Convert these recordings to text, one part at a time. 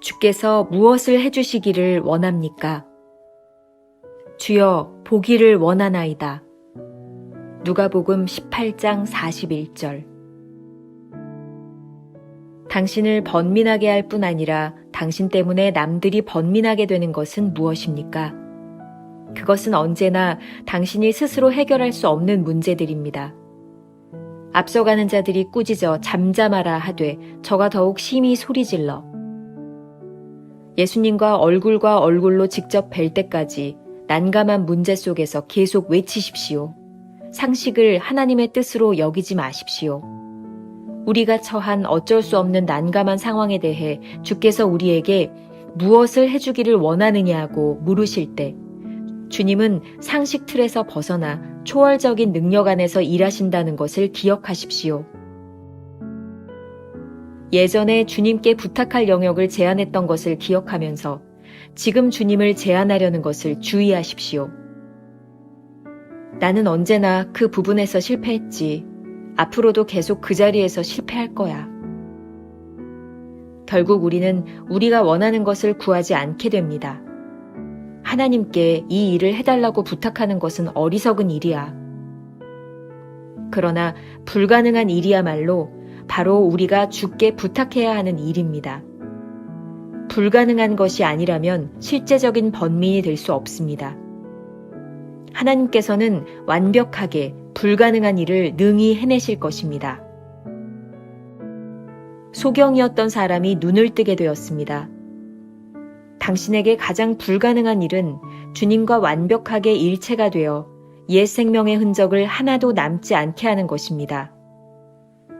주께서 무엇을 해주시기를 원합니까? 주여 보기를 원하나이다. 누가복음 18장 41절. 당신을 번민하게 할 뿐 아니라 당신 때문에 남들이 번민하게 되는 것은 무엇입니까? 그것은 언제나 당신이 스스로 해결할 수 없는 문제들입니다. 앞서가는 자들이 꾸짖어 잠잠하라 하되 저가 더욱 심히 소리질러 예수님과 얼굴과 얼굴로 직접 뵐 때까지 난감한 문제 속에서 계속 외치십시오. 상식을 하나님의 뜻으로 여기지 마십시오. 우리가 처한 어쩔 수 없는 난감한 상황에 대해 주께서 우리에게 무엇을 해주기를 원하느냐고 물으실 때 주님은 상식 틀에서 벗어나 초월적인 능력 안에서 일하신다는 것을 기억하십시오. 예전에 주님께 부탁할 영역을 제안했던 것을 기억하면서 지금 주님을 제안하려는 것을 주의하십시오. 나는 언제나 그 부분에서 실패했지. 앞으로도 계속 그 자리에서 실패할 거야. 결국 우리는 우리가 원하는 것을 구하지 않게 됩니다. 하나님께 이 일을 해달라고 부탁하는 것은 어리석은 일이야. 그러나 불가능한 일이야말로 바로 우리가 주께 부탁해야 하는 일입니다. 불가능한 것이 아니라면 실제적인 번민이 될 수 없습니다. 하나님께서는 완벽하게 불가능한 일을 능히 해내실 것입니다. 소경이었던 사람이 눈을 뜨게 되었습니다. 당신에게 가장 불가능한 일은 주님과 완벽하게 일체가 되어 옛 생명의 흔적을 하나도 남지 않게 하는 것입니다.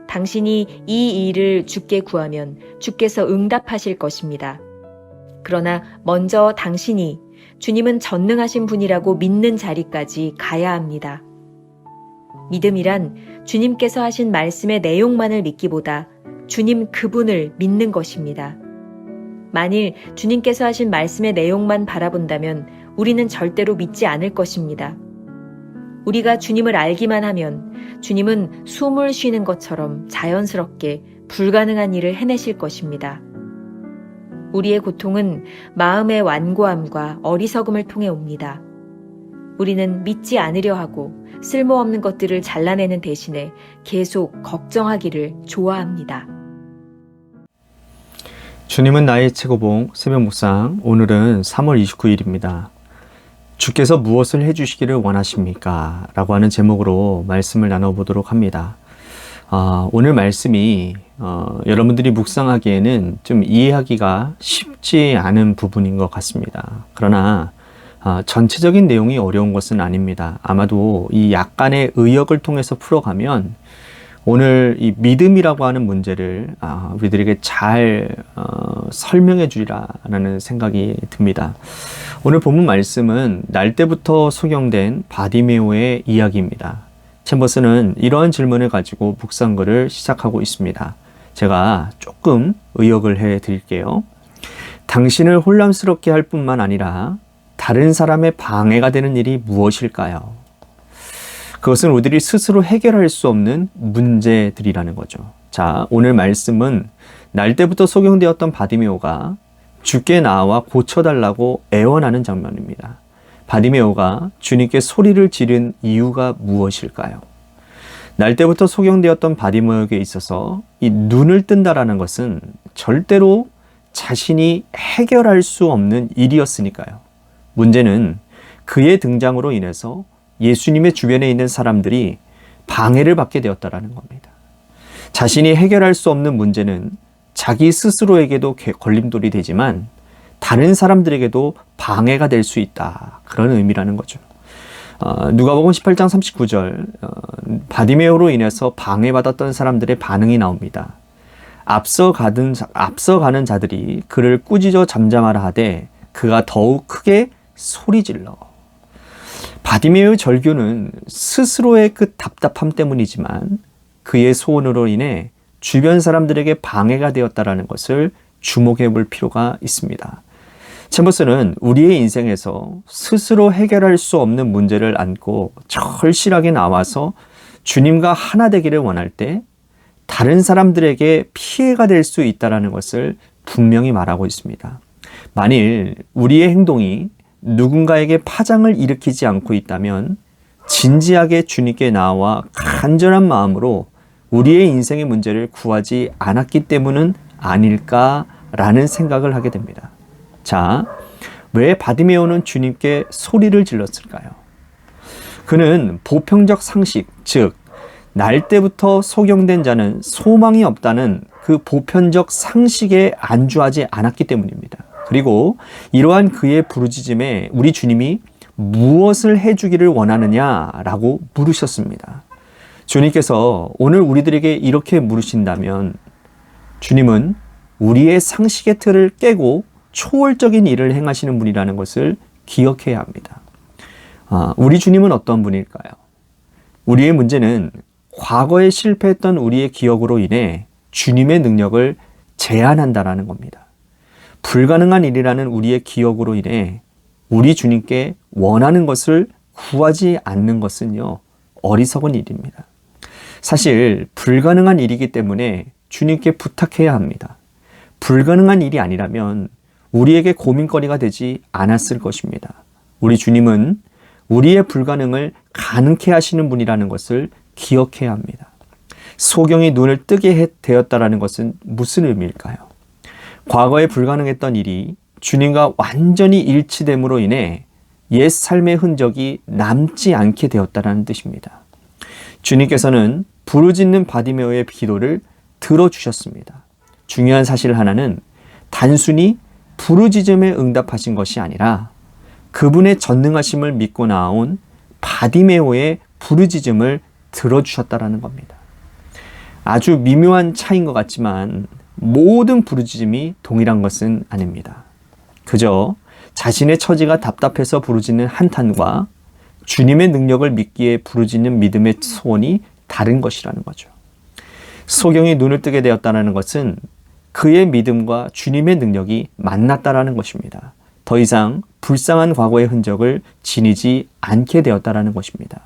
당신이 이 일을 주께 구하면 주께서 응답하실 것입니다. 그러나 먼저 당신이 주님은 전능하신 분이라고 믿는 자리까지 가야 합니다. 믿음이란 주님께서 하신 말씀의 내용만을 믿기보다 주님 그분을 믿는 것입니다. 만일 주님께서 하신 말씀의 내용만 바라본다면 우리는 절대로 믿지 않을 것입니다. 우리가 주님을 알기만 하면 주님은 숨을 쉬는 것처럼 자연스럽게 불가능한 일을 해내실 것입니다. 우리의 고통은 마음의 완고함과 어리석음을 통해 옵니다. 우리는 믿지 않으려 하고 쓸모없는 것들을 잘라내는 대신에 계속 걱정하기를 좋아합니다. 주님은 나의 최고봉 새벽 묵상, 오늘은 3월 29일입니다. 주께서 무엇을 해주시기를 원하십니까? 라고 하는 제목으로 말씀을 나눠보도록 합니다. 오늘 말씀이 여러분들이 묵상하기에는 좀 이해하기가 쉽지 않은 부분인 것 같습니다. 그러나 전체적인 내용이 어려운 것은 아닙니다. 아마도 이 약간의 의역을 통해서 풀어가면 오늘 이 믿음이라고 하는 문제를 우리들에게 잘 설명해 주리라는 생각이 듭니다. 오늘 본문 말씀은 날 때부터 소경된 바디메오의 이야기입니다. 챔버스는 이러한 질문을 가지고 묵상글을 시작하고 있습니다. 제가 조금 의역을 해 드릴게요. 당신을 혼란스럽게 할 뿐만 아니라 다른 사람의 방해가 되는 일이 무엇일까요? 그것은 우리들이 스스로 해결할 수 없는 문제들이라는 거죠. 자, 오늘 말씀은 날 때부터 소경되었던 바디메오가 주께 나와 고쳐달라고 애원하는 장면입니다. 바디메오가 주님께 소리를 지른 이유가 무엇일까요? 날 때부터 소경되었던 바디메오에게 있어서 이 눈을 뜬다라는 것은 절대로 자신이 해결할 수 없는 일이었으니까요. 문제는 그의 등장으로 인해서 예수님의 주변에 있는 사람들이 방해를 받게 되었다라는 겁니다. 자신이 해결할 수 없는 문제는 자기 스스로에게도 걸림돌이 되지만 다른 사람들에게도 방해가 될 수 있다. 그런 의미라는 거죠. 누가복음 18장 39절 바디메오로 인해서 방해받았던 사람들의 반응이 나옵니다. 앞서가는 자들이 그를 꾸짖어 잠잠하라 하되 그가 더욱 크게 소리질러. 바디메오의 절규는 스스로의 그 답답함 때문이지만 그의 소원으로 인해 주변 사람들에게 방해가 되었다는 것을 주목해 볼 필요가 있습니다. 챔버스는 우리의 인생에서 스스로 해결할 수 없는 문제를 안고 절실하게 나와서 주님과 하나 되기를 원할 때 다른 사람들에게 피해가 될 수 있다는 것을 분명히 말하고 있습니다. 만일 우리의 행동이 누군가에게 파장을 일으키지 않고 있다면 진지하게 주님께 나와 간절한 마음으로 우리의 인생의 문제를 구하지 않았기 때문은 아닐까라는 생각을 하게 됩니다. 자, 왜 바디메오는 주님께 소리를 질렀을까요? 그는 보편적 상식, 즉 날 때부터 소경된 자는 소망이 없다는 그 보편적 상식에 안주하지 않았기 때문입니다. 그리고 이러한 그의 부르짖음에 우리 주님이 무엇을 해주기를 원하느냐라고 물으셨습니다. 주님께서 오늘 우리들에게 이렇게 물으신다면 주님은 우리의 상식의 틀을 깨고 초월적인 일을 행하시는 분이라는 것을 기억해야 합니다. 우리 주님은 어떤 분일까요? 우리의 문제는 과거에 실패했던 우리의 기억으로 인해 주님의 능력을 제한한다라는 겁니다. 불가능한 일이라는 우리의 기억으로 인해 우리 주님께 원하는 것을 구하지 않는 것은요, 어리석은 일입니다. 사실 불가능한 일이기 때문에 주님께 부탁해야 합니다. 불가능한 일이 아니라면 우리에게 고민거리가 되지 않았을 것입니다. 우리 주님은 우리의 불가능을 가능케 하시는 분이라는 것을 기억해야 합니다. 소경이 눈을 뜨게 되었다는 것은 무슨 의미일까요? 과거에 불가능했던 일이 주님과 완전히 일치됨으로 인해 옛 삶의 흔적이 남지 않게 되었다는 뜻입니다. 주님께서는 부르짖는 바디메오의 기도를 들어주셨습니다. 중요한 사실 하나는 단순히 부르짖음에 응답하신 것이 아니라 그분의 전능하심을 믿고 나온 바디메오의 부르짖음을 들어주셨다라는 겁니다. 아주 미묘한 차이인 것 같지만 모든 부르짖음이 동일한 것은 아닙니다. 그저 자신의 처지가 답답해서 부르짖는 한탄과 주님의 능력을 믿기에 부르짖는 믿음의 소원이 다른 것이라는 거죠. 소경이 눈을 뜨게 되었다는 것은 그의 믿음과 주님의 능력이 만났다라는 것입니다. 더 이상 불쌍한 과거의 흔적을 지니지 않게 되었다라는 것입니다.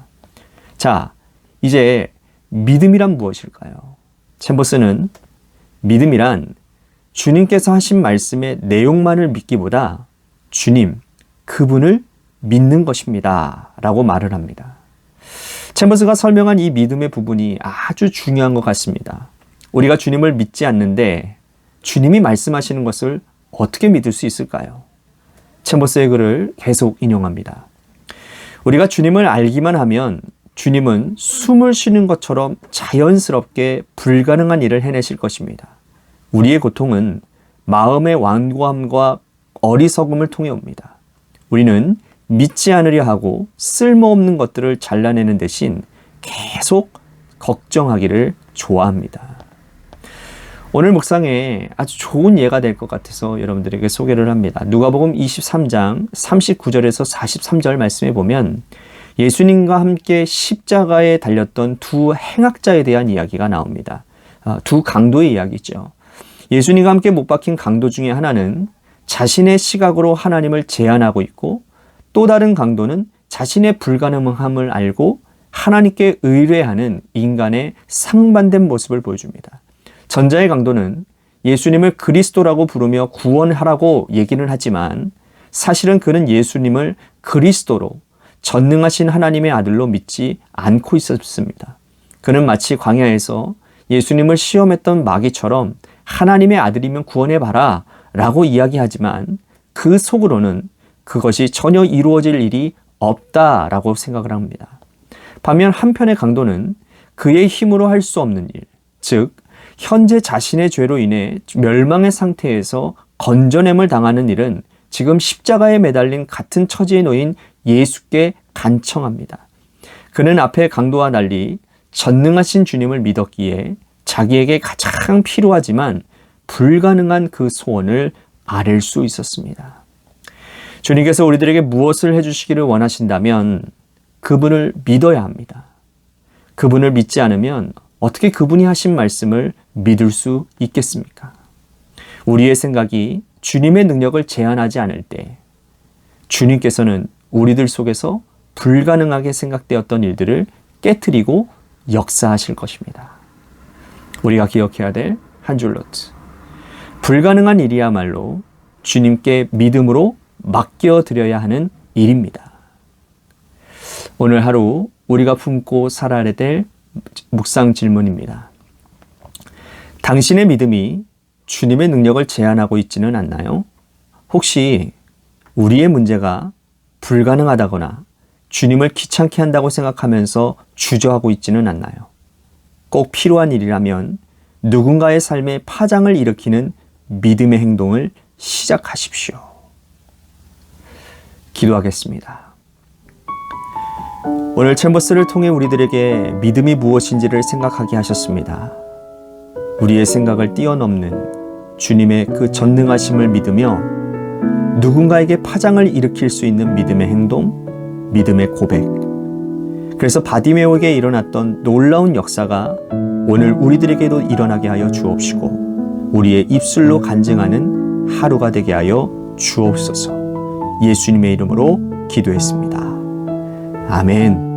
자, 이제 믿음이란 무엇일까요? 챔버스는 믿음이란 주님께서 하신 말씀의 내용만을 믿기보다 주님, 그분을 믿는 것입니다 라고 말을 합니다. 챔버스가 설명한 이 믿음의 부분이 아주 중요한 것 같습니다. 우리가 주님을 믿지 않는데 주님이 말씀하시는 것을 어떻게 믿을 수 있을까요? 챔버스의 글을 계속 인용합니다. 우리가 주님을 알기만 하면 주님은 숨을 쉬는 것처럼 자연스럽게 불가능한 일을 해내실 것입니다. 우리의 고통은 마음의 완고함과 어리석음을 통해 옵니다. 우리는 믿지 않으려 하고 쓸모없는 것들을 잘라내는 대신 계속 걱정하기를 좋아합니다. 오늘 묵상에 아주 좋은 예가 될 것 같아서 여러분들에게 소개를 합니다. 누가복음 23장 39절에서 43절 말씀에 보면 예수님과 함께 십자가에 달렸던 두 행악자에 대한 이야기가 나옵니다. 두 강도의 이야기죠. 예수님과 함께 못 박힌 강도 중에 하나는 자신의 시각으로 하나님을 제한하고 있고 또 다른 강도는 자신의 불가능함을 알고 하나님께 의뢰하는 인간의 상반된 모습을 보여줍니다. 전자의 강도는 예수님을 그리스도라고 부르며 구원하라고 얘기는 하지만 사실은 그는 예수님을 그리스도로 전능하신 하나님의 아들로 믿지 않고 있었습니다. 그는 마치 광야에서 예수님을 시험했던 마귀처럼 하나님의 아들이면 구원해봐라 라고 이야기하지만 그 속으로는 그것이 전혀 이루어질 일이 없다라고 생각을 합니다. 반면 한편의 강도는 그의 힘으로 할 수 없는 일, 즉 현재 자신의 죄로 인해 멸망의 상태에서 건져냄을 당하는 일은 지금 십자가에 매달린 같은 처지에 놓인 예수께 간청합니다. 그는 앞에 강도와 달리 전능하신 주님을 믿었기에 자기에게 가장 필요하지만 불가능한 그 소원을 아뢰 수 있었습니다. 주님께서 우리들에게 무엇을 해주시기를 원하신다면 그분을 믿어야 합니다. 그분을 믿지 않으면 어떻게 그분이 하신 말씀을 믿을 수 있겠습니까? 우리의 생각이 주님의 능력을 제한하지 않을 때 주님께서는 우리들 속에서 불가능하게 생각되었던 일들을 깨트리고 역사하실 것입니다. 우리가 기억해야 될 한 줄 노트. 불가능한 일이야말로 주님께 믿음으로 맡겨드려야 하는 일입니다. 오늘 하루 우리가 품고 살아야 될 묵상 질문입니다. 당신의 믿음이 주님의 능력을 제한하고 있지는 않나요? 혹시 우리의 문제가 불가능하다거나 주님을 귀찮게 한다고 생각하면서 주저하고 있지는 않나요? 꼭 필요한 일이라면 누군가의 삶에 파장을 일으키는 믿음의 행동을 시작하십시오. 기도하겠습니다. 오늘 챔버스를 통해 우리들에게 믿음이 무엇인지를 생각하게 하셨습니다. 우리의 생각을 뛰어넘는 주님의 그 전능하심을 믿으며 누군가에게 파장을 일으킬 수 있는 믿음의 행동, 믿음의 고백. 그래서 바디메오에게 일어났던 놀라운 역사가 오늘 우리들에게도 일어나게 하여 주옵시고 우리의 입술로 간증하는 하루가 되게 하여 주옵소서. 예수님의 이름으로 기도했습니다. 아멘.